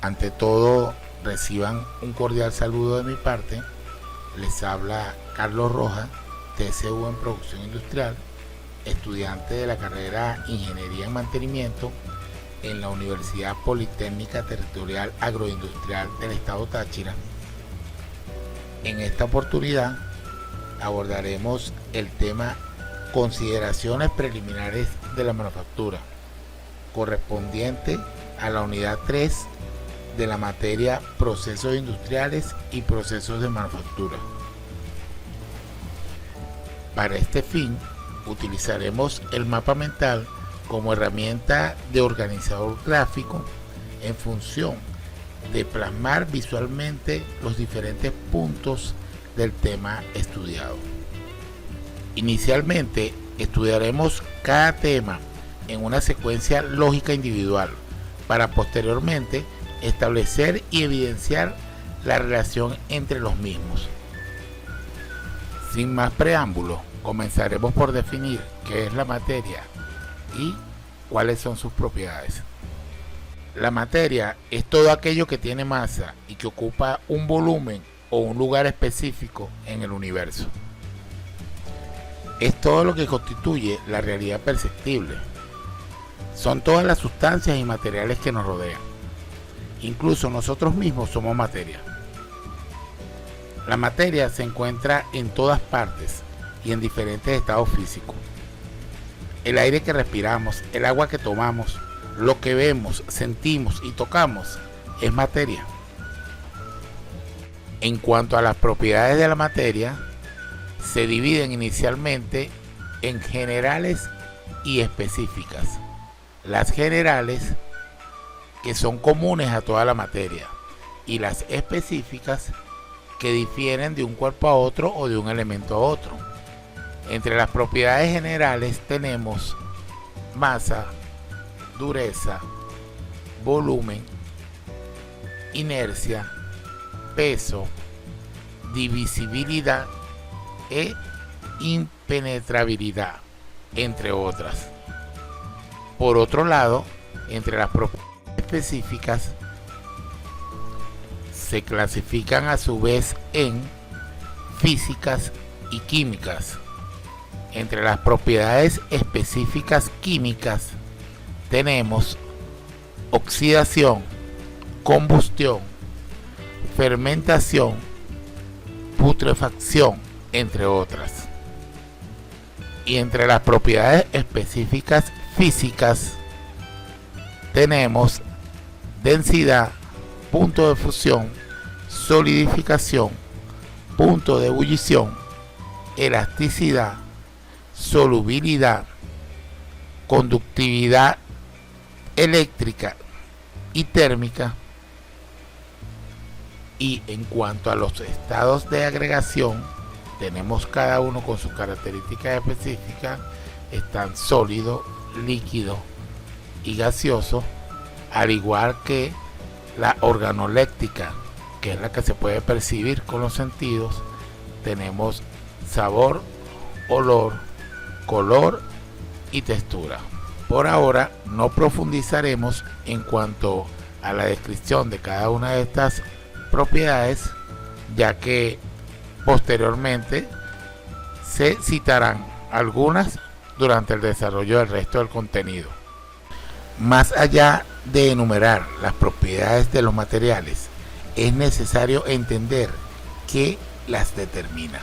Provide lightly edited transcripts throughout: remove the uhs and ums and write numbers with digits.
Ante todo, reciban un cordial saludo de mi parte. Les habla Carlos Rojas, TCU en Producción Industrial, estudiante de la carrera Ingeniería en Mantenimiento en la Universidad Politécnica Territorial Agroindustrial del Estado Táchira. En esta oportunidad abordaremos el tema Consideraciones preliminares de la manufactura, correspondiente a la unidad 3 de la materia Procesos Industriales y Procesos de Manufactura. Para este fin, utilizaremos el mapa mental como herramienta de organizador gráfico en función de plasmar visualmente los diferentes puntos del tema estudiado. Inicialmente, estudiaremos cada tema en una secuencia lógica individual para posteriormente establecer y evidenciar la relación entre los mismos. Sin más preámbulos, comenzaremos por definir qué es la materia y cuáles son sus propiedades. La materia es todo aquello que tiene masa y que ocupa un volumen o un lugar específico en el universo. Es todo lo que constituye la realidad perceptible. Son todas las sustancias y materiales que nos rodean. Incluso nosotros mismos somos materia. La materia se encuentra en todas partes y en diferentes estados físicos. El aire que respiramos, el agua que tomamos, lo que vemos, sentimos y tocamos es materia. En cuanto a las propiedades de la materia, se dividen inicialmente en generales y específicas. Las generales, que son comunes a toda la materia, y las específicas, que difieren de un cuerpo a otro o de un elemento a otro. Entre las propiedades generales tenemos masa, dureza, volumen, inercia, peso, divisibilidad e impenetrabilidad, entre otras. Por otro lado, entre las propiedades específicas se clasifican a su vez en físicas y químicas. Entre las propiedades específicas químicas tenemos oxidación, combustión, fermentación, putrefacción, entre otras. Y entre las propiedades específicas físicas tenemos densidad, punto de fusión, solidificación, punto de ebullición, elasticidad, solubilidad, conductividad eléctrica y térmica. Y en cuanto a los estados de agregación, tenemos cada uno con sus características específicas. Están sólido, líquido y gaseoso, al igual que la organoléctica, que es la que se puede percibir con los sentidos. Tenemos sabor, olor, color y textura. Por ahora no profundizaremos en cuanto a la descripción de cada una de estas propiedades, ya que posteriormente se citarán algunas durante el desarrollo del resto del contenido. Más allá de enumerar las propiedades de los materiales, es necesario entender qué las determina.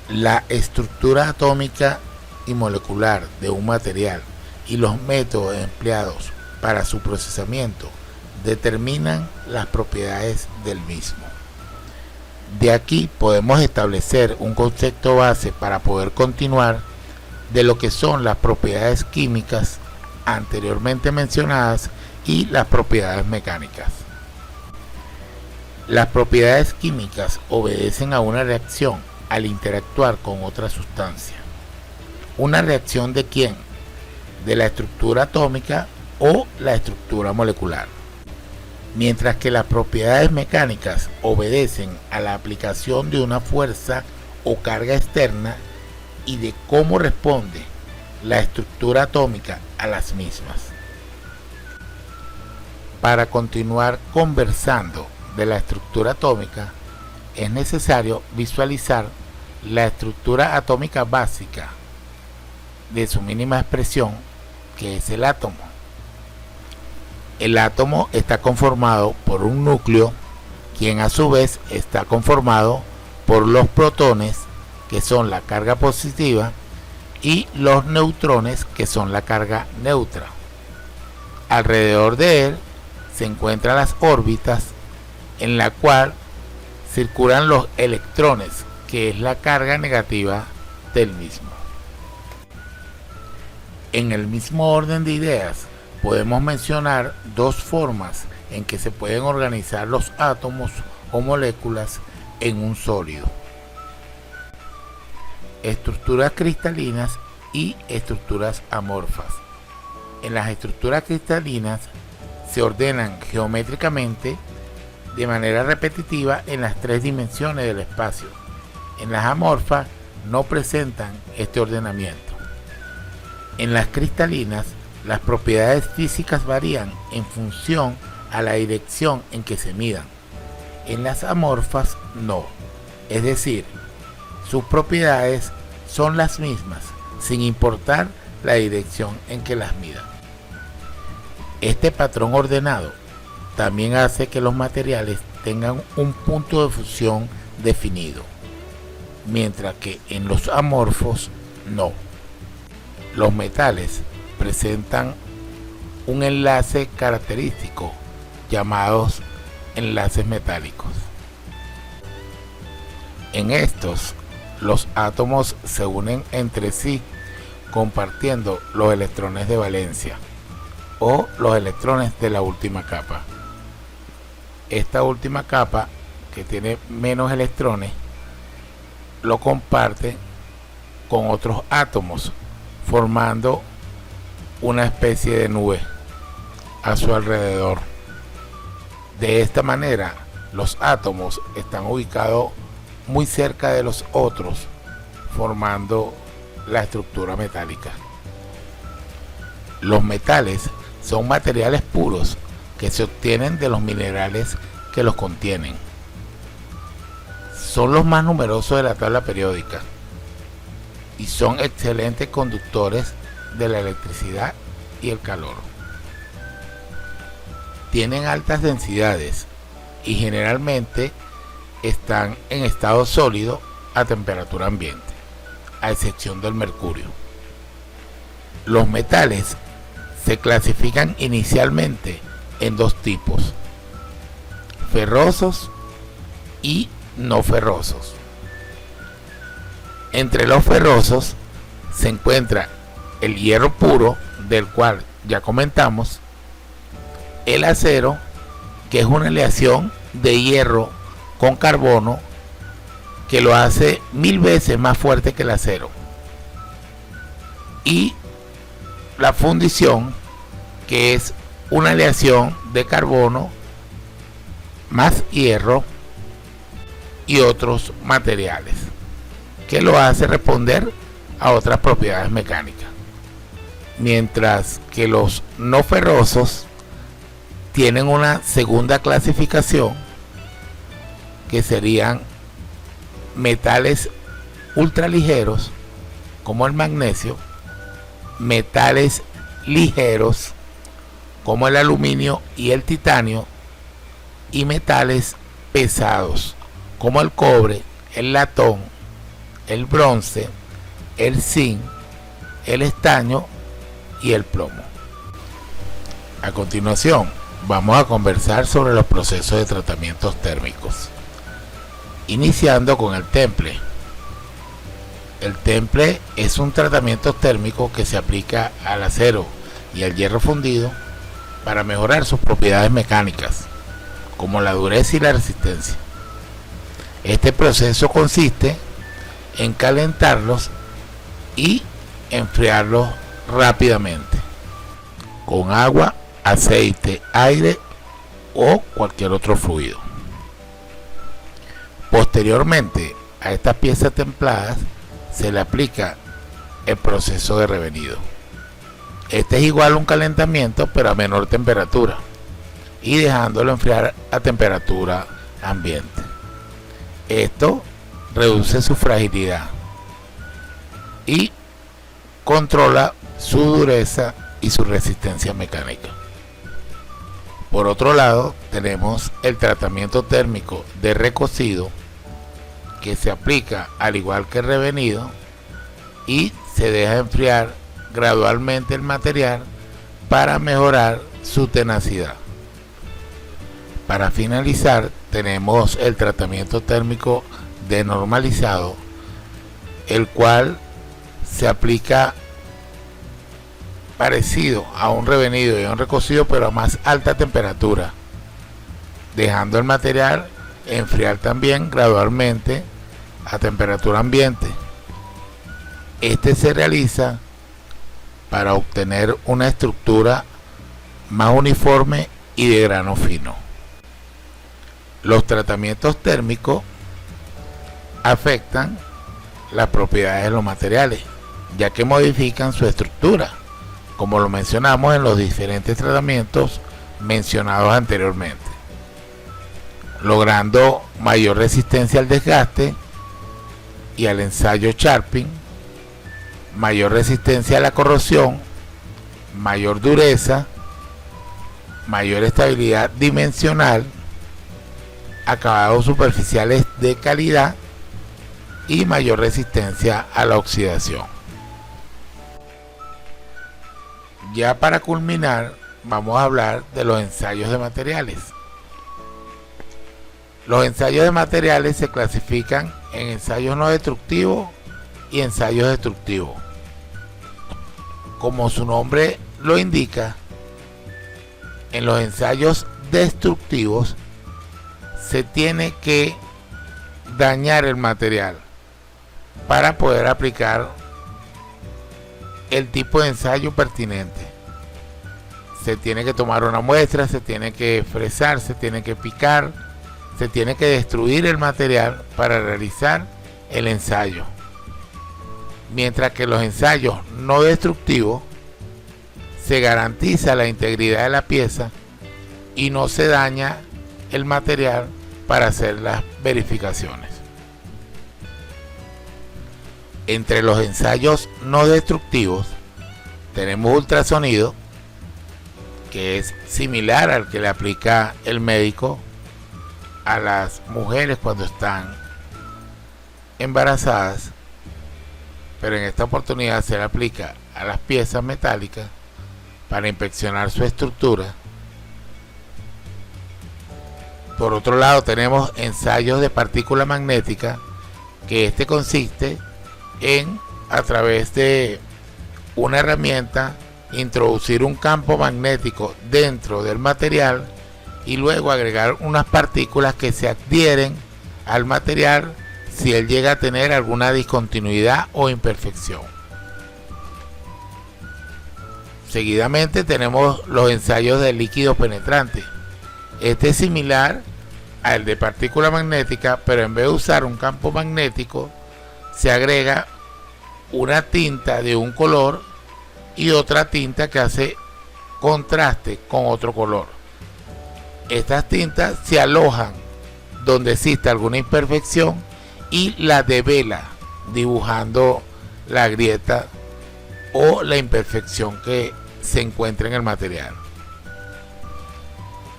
La estructura atómica y molecular de un material y los métodos empleados para su procesamiento determinan las propiedades del mismo. De aquí podemos establecer un concepto base para poder continuar de lo que son las propiedades químicas anteriormente mencionadas y las propiedades mecánicas. Las propiedades químicas obedecen a una reacción al interactuar con otra sustancia. ¿Una reacción de quién? De la estructura atómica o la estructura molecular. Mientras que las propiedades mecánicas obedecen a la aplicación de una fuerza o carga externa y de cómo responde la estructura atómica a las mismas. Para continuar conversando de la estructura atómica, es necesario visualizar la estructura atómica básica de su mínima expresión, que es el átomo. El átomo está conformado por un núcleo, quien a su vez está conformado por los protones, que son la carga positiva, y los neutrones, que son la carga neutra. Alrededor de él se encuentran las órbitas, en la cual circulan los electrones, que es la carga negativa del mismo. En el mismo orden de ideas, podemos mencionar dos formas en que se pueden organizar los átomos o moléculas en un sólido: estructuras cristalinas y estructuras amorfas. En las estructuras cristalinas se ordenan geométricamente de manera repetitiva en las tres dimensiones del espacio. En las amorfas no presentan este ordenamiento. En las cristalinas, las propiedades físicas varían en función a la dirección en que se midan. En las amorfas no, es decir, sus propiedades son las mismas, sin importar la dirección en que las midan. Este patrón ordenado también hace que los materiales tengan un punto de fusión definido, mientras que en los amorfos no. Los metales presentan un enlace característico llamados enlaces metálicos. En estos, los átomos se unen entre sí compartiendo los electrones de valencia o los electrones de la última capa. Esta última capa, que tiene menos electrones, lo comparte con otros átomos, formando una especie de nube a su alrededor. De esta manera, los átomos están ubicados muy cerca de los otros, formando la estructura metálica. Los metales son materiales puros que se obtienen de los minerales que los contienen. Son los más numerosos de la tabla periódica y son excelentes conductores de la electricidad y el calor. Tienen altas densidades y generalmente están en estado sólido a temperatura ambiente, a excepción del mercurio. Los metales se clasifican inicialmente en dos tipos: ferrosos y no ferrosos. Entre los ferrosos se encuentra el hierro puro, del cual ya comentamos, el acero, que es una aleación de hierro con carbono que lo hace 1000 veces más fuerte que el acero, y la fundición, que es una aleación de carbono más hierro y otros materiales, que lo hace responder a otras propiedades mecánicas. Mientras que los no ferrosos tienen una segunda clasificación, que serían metales ultraligeros como el magnesio, metales ligeros como el aluminio y el titanio, y metales pesados como el cobre, el latón, el bronce, el zinc, el estaño y el plomo. A continuación, vamos a conversar sobre los procesos de tratamientos térmicos, iniciando con el temple. El temple es un tratamiento térmico que se aplica al acero y al hierro fundido para mejorar sus propiedades mecánicas, como la dureza y la resistencia. Este proceso consiste en calentarlos y enfriarlos rápidamente con agua, aceite, aire o cualquier otro fluido. Posteriormente a estas piezas templadas se le aplica el proceso de revenido. Este es igual a un calentamiento, pero a menor temperatura, y dejándolo enfriar a temperatura ambiente. Esto reduce su fragilidad y controla su dureza y su resistencia mecánica. Por otro lado, tenemos el tratamiento térmico de recocido, que se aplica al igual que el revenido y se deja enfriar gradualmente el material para mejorar su tenacidad. Para finalizar, tenemos el tratamiento térmico denormalizado, el cual se aplica parecido a un revenido y a un recocido, pero a más alta temperatura, dejando el material enfriar también gradualmente a temperatura ambiente. Este se realiza para obtener una estructura más uniforme y de grano fino. Los tratamientos térmicos afectan las propiedades de los materiales, ya que modifican su estructura, como lo mencionamos en los diferentes tratamientos mencionados anteriormente, logrando mayor resistencia al desgaste y al ensayo Sharping, mayor resistencia a la corrosión, mayor dureza, mayor estabilidad dimensional, acabados superficiales de calidad y mayor resistencia a la oxidación. Ya para culminar, vamos a hablar de los ensayos de materiales. Los ensayos de materiales se clasifican en ensayos no destructivos y ensayos destructivos. Como su nombre lo indica, en los ensayos destructivos se tiene que dañar el material para poder aplicar el tipo de ensayo pertinente. Se tiene que tomar una muestra, se tiene que fresar, se tiene que picar, se tiene que destruir el material para realizar el ensayo. Mientras que los ensayos no destructivos se garantiza la integridad de la pieza y no se daña el material para hacer las verificaciones. Entre los ensayos no destructivos tenemos ultrasonido, que es similar al que le aplica el médico a las mujeres cuando están embarazadas, pero en esta oportunidad se le aplica a las piezas metálicas para inspeccionar su estructura. Por otro lado, tenemos ensayos de partícula magnética, que este consiste en, a través de una herramienta, introducir un campo magnético dentro del material y luego agregar unas partículas que se adhieren al material si él llega a tener alguna discontinuidad o imperfección. Seguidamente tenemos los ensayos de líquido penetrante. Este es similar al de partícula magnética, pero en vez de usar un campo magnético, se agrega una tinta de un color y otra tinta que hace contraste con otro color. Estas tintas se alojan donde existe alguna imperfección y la devela, dibujando la grieta o la imperfección que se encuentra en el material.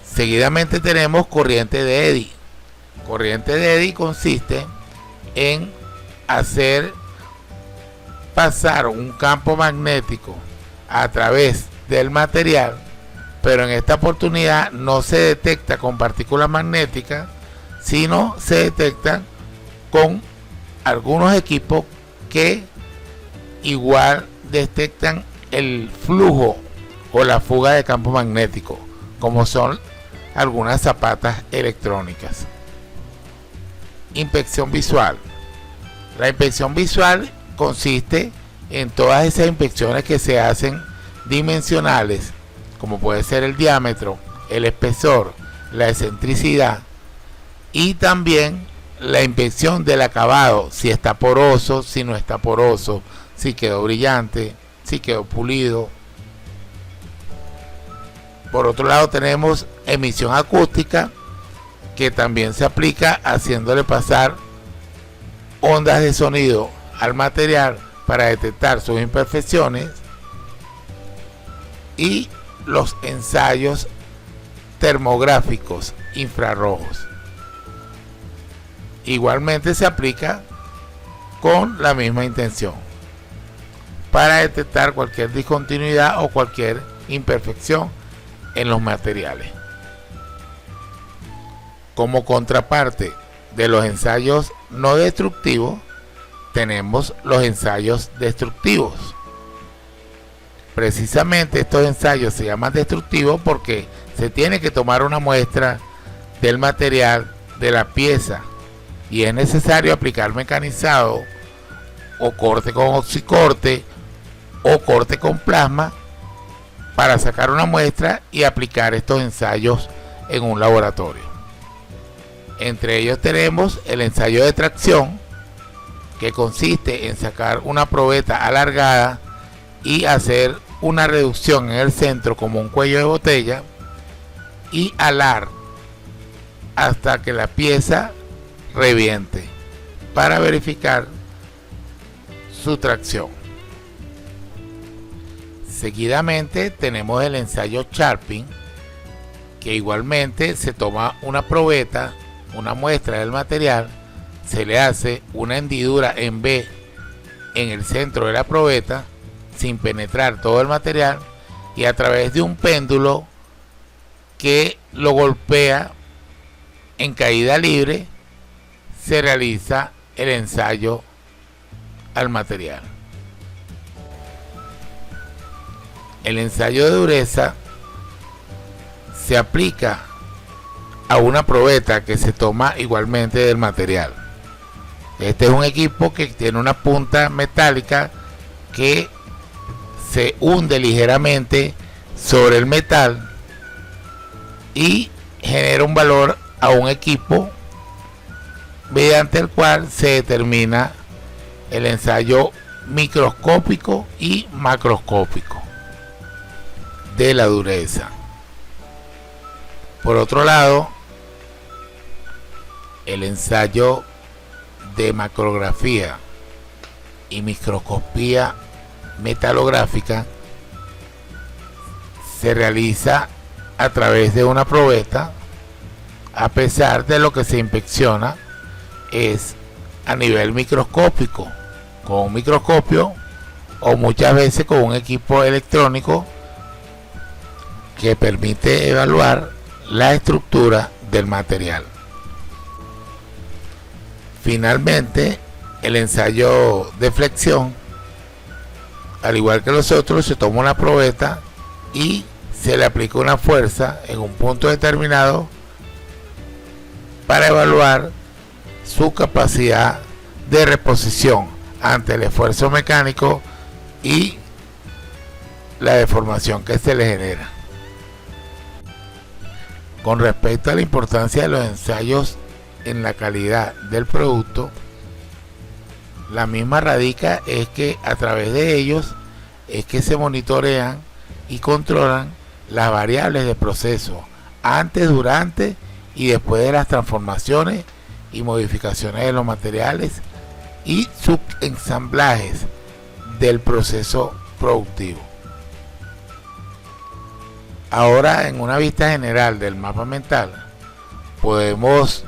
Seguidamente tenemos corriente de Eddy. Corriente de Eddy consiste en hacer pasar un campo magnético a través del material, pero en esta oportunidad no se detecta con partículas magnéticas, sino se detecta con algunos equipos que igual detectan el flujo o la fuga de campo magnético, como son algunas zapatas electrónicas. Inspección visual. La inspección visual consiste en todas esas inspecciones que se hacen dimensionales, como puede ser el diámetro, el espesor, la excentricidad, y también la inspección del acabado, si está poroso, si no está poroso, si quedó brillante, si quedó pulido. Por otro lado tenemos emisión acústica, que también se aplica haciéndole pasar ondas de sonido al material para detectar sus imperfecciones, y los ensayos termográficos infrarrojos. Igualmente se aplica con la misma intención, para detectar cualquier discontinuidad o cualquier imperfección en los materiales. Como contraparte de los ensayos no destructivos, tenemos los ensayos destructivos. Precisamente estos ensayos se llaman destructivos porque se tiene que tomar una muestra del material, de la pieza, y es necesario aplicar mecanizado o corte con oxicorte o corte con plasma para sacar una muestra y aplicar estos ensayos en un laboratorio. Entre ellos tenemos el ensayo de tracción, que consiste en sacar una probeta alargada y hacer una reducción en el centro como un cuello de botella y alar hasta que la pieza reviente para verificar su tracción. Seguidamente tenemos el ensayo Sharping, que igualmente se toma una probeta, una muestra del material, se le hace una hendidura en B en el centro de la probeta sin penetrar todo el material, y a través de un péndulo que lo golpea en caída libre se realiza el ensayo al material. El ensayo de dureza se aplica a una probeta que se toma igualmente del material. Este es un equipo que tiene una punta metálica que se hunde ligeramente sobre el metal y genera un valor a un equipo mediante el cual se determina el ensayo microscópico y macroscópico de la dureza. Por otro lado, el ensayo de macrografía y microscopía metalográfica se realiza a través de una probeta, a pesar de lo que se inspecciona es a nivel microscópico, con un microscopio o muchas veces con un equipo electrónico que permite evaluar la estructura del material. Finalmente, el ensayo de flexión, al igual que los otros, se toma una probeta y se le aplica una fuerza en un punto determinado para evaluar su capacidad de reposición ante el esfuerzo mecánico y la deformación que se le genera. Con respecto a la importancia de los ensayos en la calidad del producto, la misma radica es que a través de ellos es que se monitorean y controlan las variables de proceso antes, durante y después de las transformaciones y modificaciones de los materiales y subensamblajes del proceso productivo. Ahora, en una vista general del mapa mental, podemos,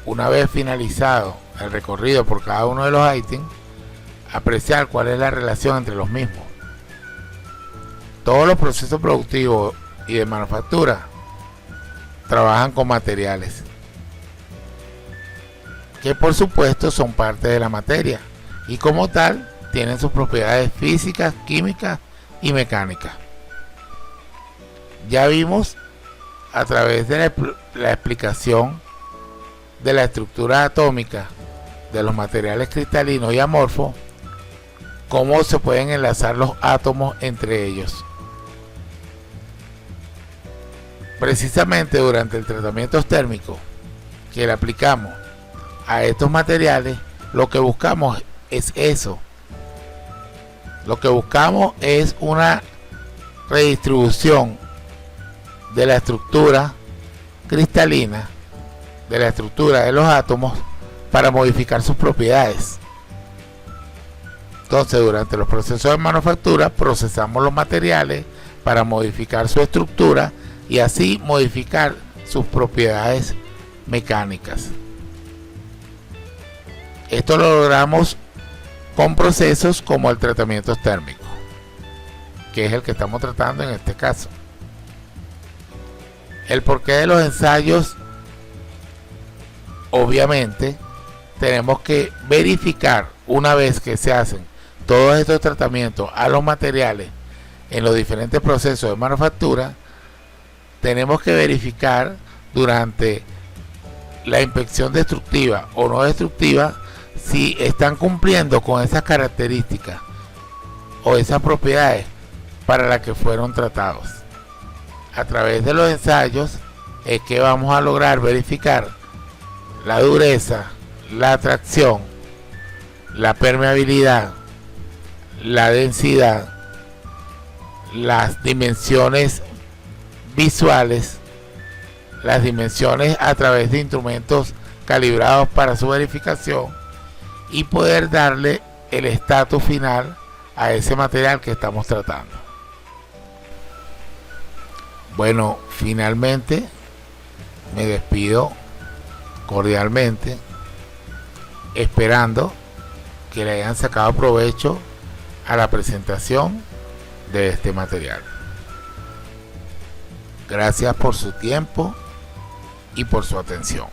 una vez finalizado el recorrido por cada uno de los ítems, apreciar cuál es la relación entre los mismos. Todos los procesos productivos y de manufactura trabajan con materiales que por supuesto son parte de la materia y como tal tienen sus propiedades físicas, químicas y mecánicas. Ya vimos a través de la explicación de la estructura atómica de los materiales cristalinos y amorfos, cómo se pueden enlazar los átomos entre ellos. Precisamente durante el tratamiento térmico que le aplicamos a estos materiales, lo que buscamos es eso. Lo que buscamos es una redistribución de la estructura cristalina, de la estructura de los átomos, para modificar sus propiedades. Entonces, durante los procesos de manufactura procesamos los materiales para modificar su estructura y así modificar sus propiedades mecánicas. Esto lo logramos con procesos como el tratamiento térmico, que es el que estamos tratando en este caso. El porqué de los ensayos: obviamente tenemos que verificar, una vez que se hacen todos estos tratamientos a los materiales en los diferentes procesos de manufactura, tenemos que verificar durante la inspección destructiva o no destructiva si están cumpliendo con esas características o esas propiedades para las que fueron tratados. A través de los ensayos es que vamos a lograr verificar la dureza, la tracción, la permeabilidad, la densidad, las dimensiones visuales, las dimensiones a través de instrumentos calibrados para su verificación, y poder darle el estatus final a ese material que estamos tratando. Bueno, finalmente me despido cordialmente, esperando que le hayan sacado provecho a la presentación de este material. Gracias por su tiempo y por su atención.